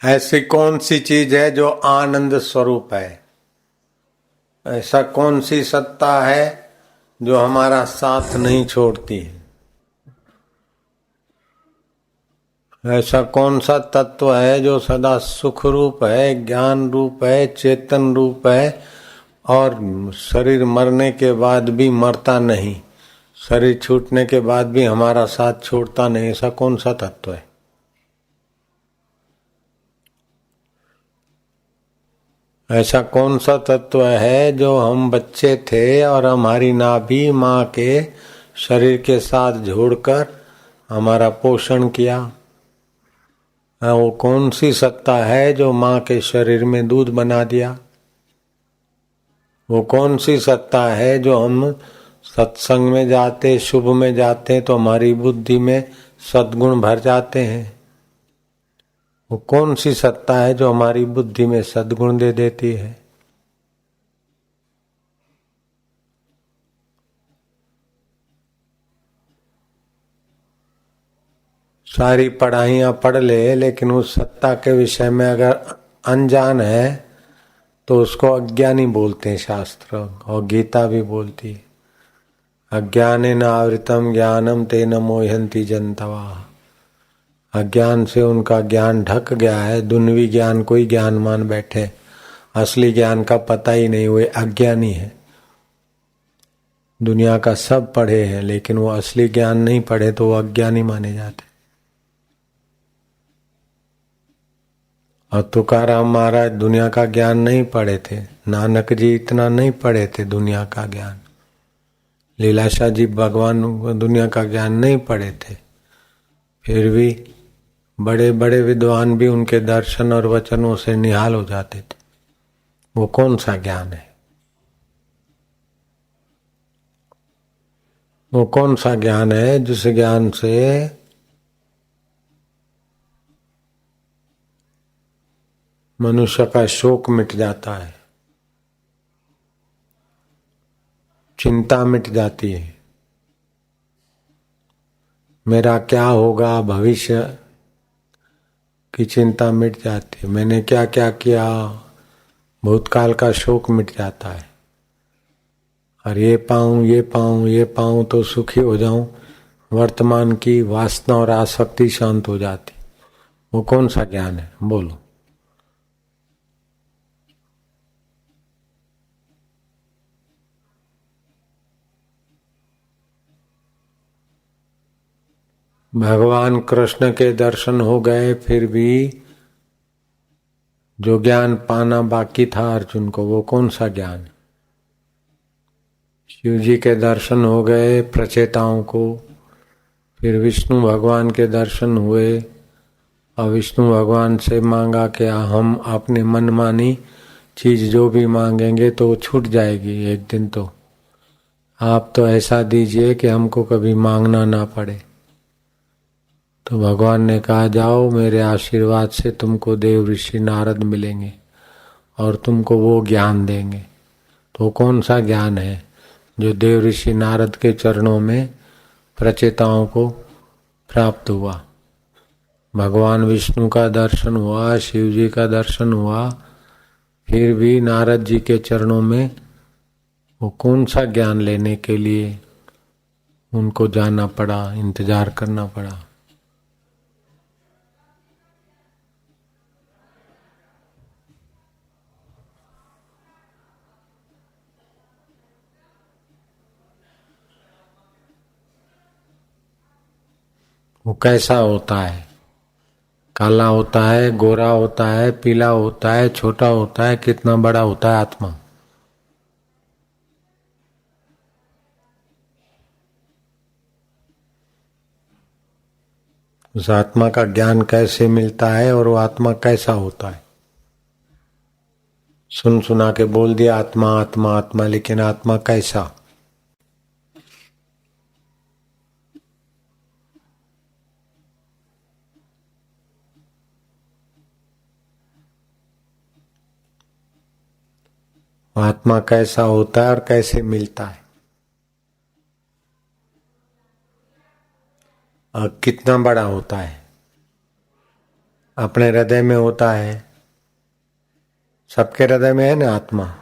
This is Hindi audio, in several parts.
ऐसी कौन सी चीज है जो आनंद स्वरूप है? ऐसा कौन सी सत्ता है जो हमारा साथ नहीं छोड़ती है? ऐसा कौन सा तत्व है जो सदा सुख रूप है, ज्ञान रूप है, चेतन रूप है और शरीर मरने के बाद भी मरता नहीं, शरीर छूटने के बाद भी हमारा साथ छोड़ता नहीं? ऐसा कौन सा तत्व है? ऐसा कौन सा तत्व है जो हम बच्चे थे और हमारी नाभि माँ के शरीर के साथ जोड़कर हमारा पोषण किया? वो कौन सी सत्ता है जो माँ के शरीर में दूध बना दिया? वो कौन सी सत्ता है जो हम सत्संग में जाते, शुभ में जाते तो हमारी बुद्धि में सद्गुण भर जाते हैं? वो कौन सी सत्ता है जो हमारी बुद्धि में सद्गुण दे देती है? सारी पढ़ाइयाँ पढ़ ले, लेकिन उस सत्ता के विषय में अगर अनजान है तो उसको अज्ञानी बोलते हैं शास्त्र, और गीता भी बोलती है अज्ञानेन आवृतम ज्ञानम तेन मोह्यन्ति जन्तवा। अज्ञान से उनका ज्ञान ढक गया है, दुन्वी ज्ञान कोई ज्ञान मान बैठे, असली ज्ञान का पता ही नहीं, हुए अज्ञानी है। दुनिया का सब पढ़े हैं लेकिन वो असली ज्ञान नहीं पढ़े तो वो अज्ञानी माने जाते। और तुकाराम महाराज दुनिया का ज्ञान नहीं पढ़े थे, नानक जी इतना नहीं पढ़े थे दुनिया का ज्ञान, लीलाशाह जी भगवान दुनिया का ज्ञान नहीं पढ़े थे, फिर भी बड़े बड़े विद्वान भी उनके दर्शन और वचनों से निहाल हो जाते थे। वो कौन सा ज्ञान है? वो कौन सा ज्ञान है जिस ज्ञान से मनुष्य का शोक मिट जाता है, चिंता मिट जाती है, मेरा क्या होगा भविष्य की चिंता मिट जाती है, मैंने क्या क्या किया, भूतकाल का शोक मिट जाता है, और ये पाऊं ये पाऊं ये पाऊं तो सुखी हो जाऊं, वर्तमान की वासना और आसक्ति शांत हो जाती। वो कौन सा ज्ञान है? बोलो। भगवान कृष्ण के दर्शन हो गए, फिर भी जो ज्ञान पाना बाकी था अर्जुन को, वो कौन सा ज्ञान? शिव जी के दर्शन हो गए प्रचेताओं को, फिर विष्णु भगवान के दर्शन हुए और विष्णु भगवान से मांगा कि हम अपने मनमानी चीज जो भी मांगेंगे तो छूट जाएगी एक दिन, तो आप तो ऐसा दीजिए कि हमको कभी मांगना ना पड़े। तो भगवान ने कहा जाओ, मेरे आशीर्वाद से तुमको देव ऋषि नारद मिलेंगे और तुमको वो ज्ञान देंगे। तो कौन सा ज्ञान है जो देव ऋषि नारद के चरणों में प्रचेताओं को प्राप्त हुआ? भगवान विष्णु का दर्शन हुआ, शिव जी का दर्शन हुआ, फिर भी नारद जी के चरणों में वो कौन सा ज्ञान लेने के लिए उनको जाना पड़ा, इंतजार करना पड़ा? वो कैसा होता है? काला होता है, गोरा होता है, पीला होता है, छोटा होता है, कितना बड़ा होता है आत्मा? उस आत्मा का ज्ञान कैसे मिलता है और वो आत्मा कैसा होता है? सुन सुना के बोल दिया आत्मा आत्मा आत्मा, लेकिन आत्मा कैसा? आत्मा कैसा होता है और कैसे मिलता है और कितना बड़ा होता है? अपने हृदय में होता है, सबके हृदय में है ना आत्मा।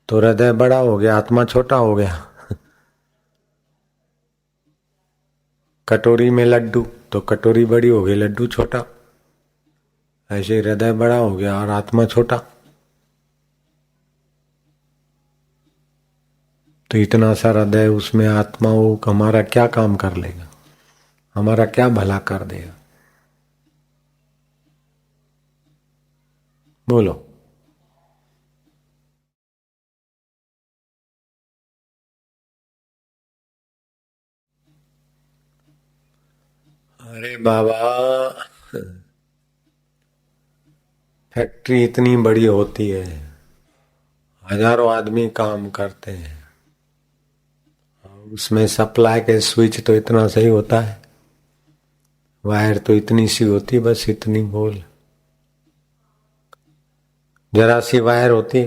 तो हृदय बड़ा हो गया, आत्मा छोटा हो गया। कटोरी में लड्डू, तो कटोरी बड़ी हो गई, लड्डू छोटा। ऐसे हृदय बड़ा हो गया और आत्मा छोटा। तो इतना सा हृदय, उसमें आत्मा, वो हमारा क्या काम कर लेगा, हमारा क्या भला कर देगा? बोलो। अरे बाबा, फैक्ट्री इतनी बड़ी होती है, हजारों आदमी काम करते हैं, उसमें सप्लाई के स्विच तो इतना सही होता है, वायर तो इतनी सी होती, बस इतनी गोल, जरा सी वायर होती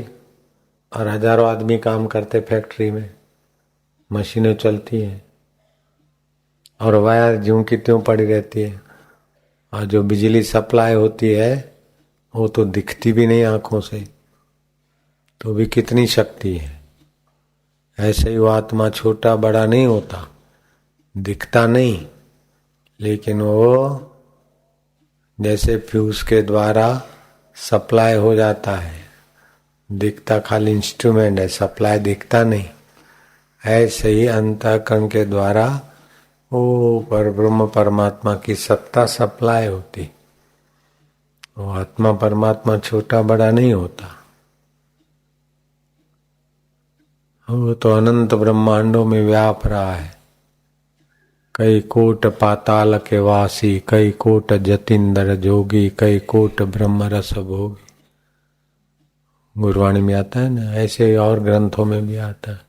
और हजारों आदमी काम करते फैक्ट्री में, मशीनें चलती हैं और वायर ज्यों की त्यों पड़ी रहती है। और जो बिजली सप्लाई होती है वो तो दिखती भी नहीं आंखों से, तो भी कितनी शक्ति है। ऐसे ही वो आत्मा छोटा बड़ा नहीं होता, दिखता नहीं, लेकिन वो जैसे फ्यूज के द्वारा सप्लाई हो जाता है, दिखता खाली इंस्ट्रूमेंट है, सप्लाई दिखता नहीं। ऐसे ही अंतःकरण के द्वारा वो पर ब्रह्म परमात्मा की सत्ता सप्लाई होती। वो आत्मा परमात्मा छोटा बड़ा नहीं होता, वो तो अनंत ब्रह्मांडों में व्याप रहा है। कई कोट पाताल के वासी, कई कोट जतिंदर जोगी, कई कोट ब्रह्म रस भोगी। गुरवाणी में आता है ना, ऐसे और ग्रंथों में भी आता है।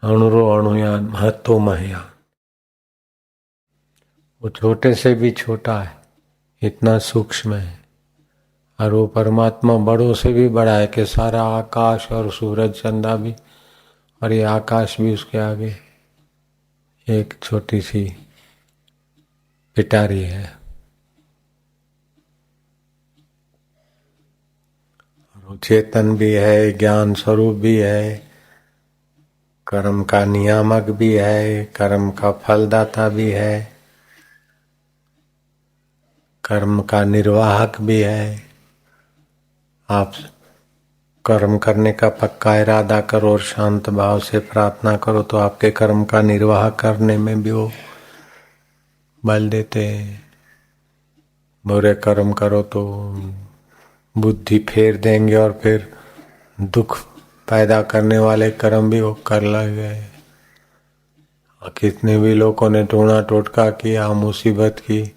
अणुरो अणुयान महतो महयान, वो छोटे से भी छोटा है, इतना सूक्ष्म है। और वो परमात्मा बड़ों से भी बड़ा है कि सारा आकाश और सूरज चंदा भी, और ये आकाश भी उसके आगे एक छोटी सी पिटारी है। और चेतन भी है, ज्ञान स्वरूप भी है, कर्म का नियामक भी है, कर्म का फलदाता भी है, कर्म का निर्वाहक भी है। आप कर्म करने का पक्का इरादा करो और शांत भाव से प्रार्थना करो तो आपके कर्म का निर्वाह करने में भी वो बल देते हैं। बुरे कर्म करो तो बुद्धि फेर देंगे और फिर दुख पैदा करने वाले कर्म भी वो कर लगे। कितने भी लोगों ने टोना टोटका किया, मुसीबत की,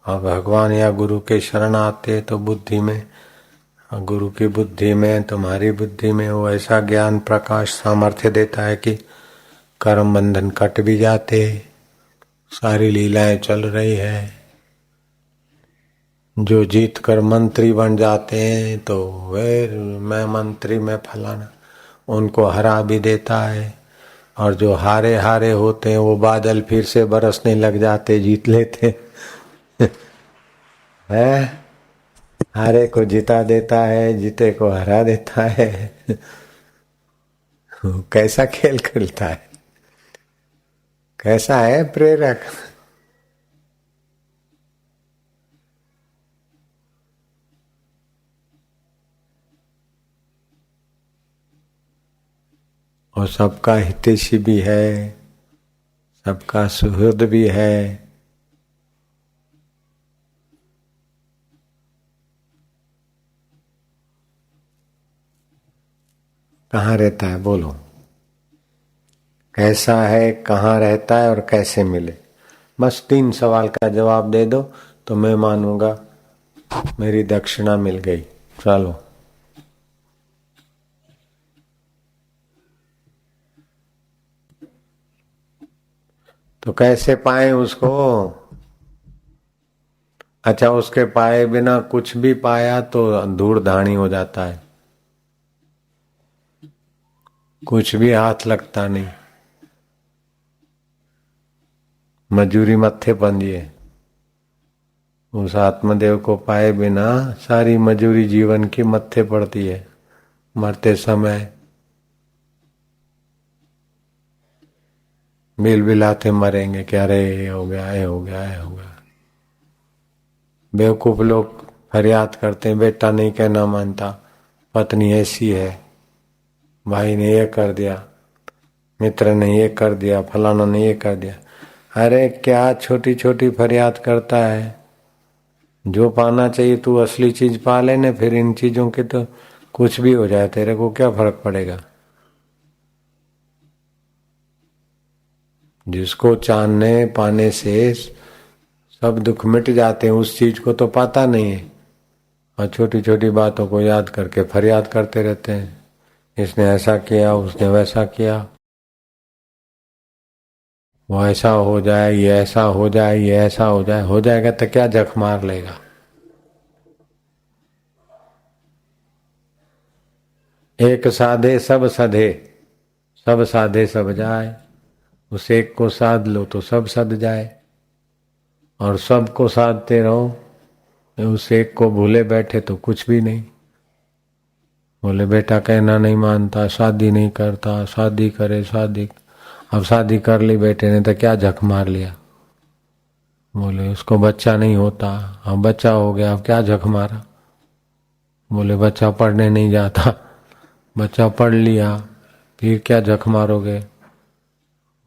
और भगवान या गुरु के शरण आते तो बुद्धि में, गुरु की बुद्धि में, तुम्हारी बुद्धि में वो ऐसा ज्ञान प्रकाश सामर्थ्य देता है कि कर्म बंधन कट भी जाते, सारी लीलाएं चल रही है। जो जीत कर मंत्री बन जाते हैं तो वे मैं मंत्री में फलाना, उनको हरा भी देता है। और जो हारे हारे होते हैं वो बादल फिर से बरसने लग जाते, जीत लेते हैं। हारे को जिता देता है, जीते को हरा देता है। कैसा खेल खेलता है, कैसा है प्रेरक। और सबका हितैषी भी है, सबका सुहृद भी है। कहाँ रहता है बोलो, कैसा है, कहाँ रहता है और कैसे मिले? बस 3 सवाल का जवाब दे दो तो मैं मानूंगा मेरी दक्षिणा मिल गई। चलो, तो कैसे पाए उसको? अच्छा, उसके पाए बिना कुछ भी पाया तो धूड़ धानी हो जाता है, कुछ भी हाथ लगता नहीं, मजूरी मत्थे बंधिए। उस आत्मदेव को पाए बिना सारी मजूरी जीवन की मत्थे पड़ती है। मरते समय बिल बिलाते मरेंगे कि अरे ये हो गया, ये हो गया, ये हो गया। बेवकूफ लोग फरियाद करते हैं, बेटा नहीं कहना मानता, पत्नी ऐसी है, भाई ने ये कर दिया, मित्र ने ये कर दिया, फलाना ने ये कर दिया। अरे क्या छोटी छोटी फरियाद करता है। जो पाना चाहिए तू असली चीज पा लेने, फिर इन चीजों के तो कुछ भी हो जाए तेरे को क्या फर्क पड़ेगा। जिसको चाहने पाने से सब दुख मिट जाते हैं, उस चीज को तो पाता नहीं है और छोटी छोटी बातों को याद करके फरियाद करते रहते हैं, इसने ऐसा किया, उसने वैसा किया, वो ऐसा हो जाए, ये ऐसा हो जाए, ये ऐसा हो जाए। हो जाएगा तो क्या जख मार लेगा। एक साधे सब सधे, सब साधे सब जाए। उस एक को साध लो तो सब सध जाए, और सबको साधते रहो, उस एक को भूले बैठे तो कुछ भी नहीं। बोले बेटा कहना नहीं मानता, शादी नहीं करता, शादी करे शादी। अब शादी कर ली बेटे ने तो क्या झक मार लिया। बोले उसको बच्चा नहीं होता, अब बच्चा हो गया, अब क्या झक मारा। बोले बच्चा पढ़ने नहीं जाता, बच्चा पढ़ लिया, फिर क्या झक मारोगे।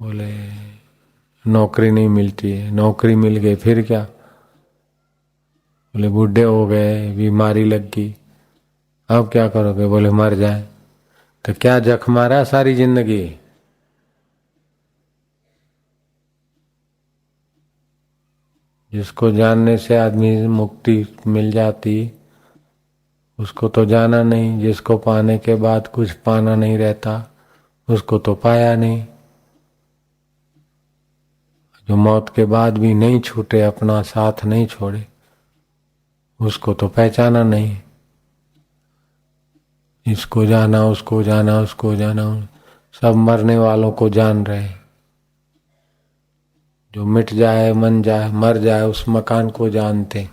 बोले नौकरी नहीं मिलती है, नौकरी मिल गई फिर क्या। बोले बूढ़े हो गए, बीमारी लग गई, अब क्या करोगे। बोले मर जाए, तो क्या जख मारा सारी जिंदगी। जिसको जानने से आदमी मुक्ति मिल जाती, उसको तो जाना नहीं। जिसको पाने के बाद कुछ पाना नहीं रहता, उसको तो पाया नहीं। जो मौत के बाद भी नहीं छूटे, अपना साथ नहीं छोड़े, उसको तो पहचाना नहीं। इसको जाना, उसको जाना, उसको जाना, सब मरने वालों को जान रहे। जो मिट जाए, मन जाए, मर जाए, उस मकान को जानते,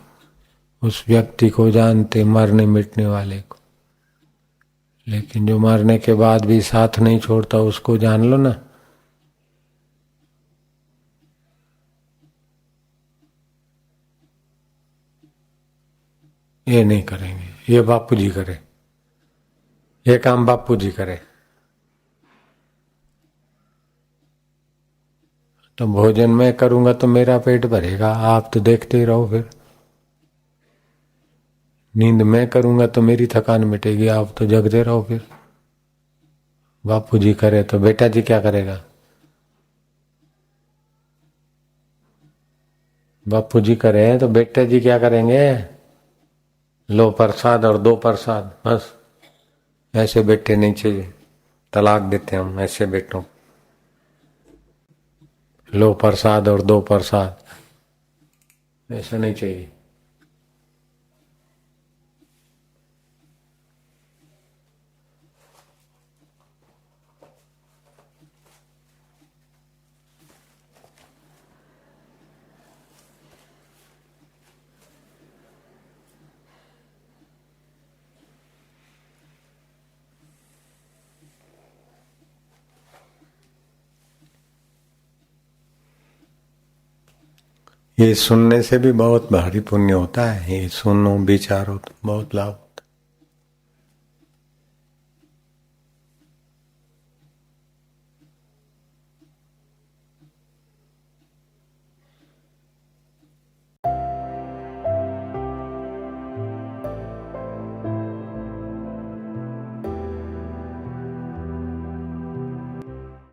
उस व्यक्ति को जानते, मरने मिटने वाले को। लेकिन जो मरने के बाद भी साथ नहीं छोड़ता, उसको जान लो ना। ये नहीं करेंगे, ये बापू जी करे, ये काम बापू जी करे। तो भोजन मैं करूंगा तो मेरा पेट भरेगा, आप तो देखते ही रहो। फिर नींद मैं करूंगा तो मेरी थकान मिटेगी, आप तो जगते रहो। फिर बापू जी करे तो बेटा जी क्या करेगा। बापू जी करे तो बेटा जी क्या करेंगे। लो प्रसाद और दो प्रसाद, बस। ऐसे बेटे नहीं चाहिए, तलाक देते हम ऐसे बेटों। लो प्रसाद और दो प्रसाद, ऐसा नहीं चाहिए। ये सुनने से भी बहुत भारी पुण्य होता है। ये सुनो, विचारो तो बहुत लाभ।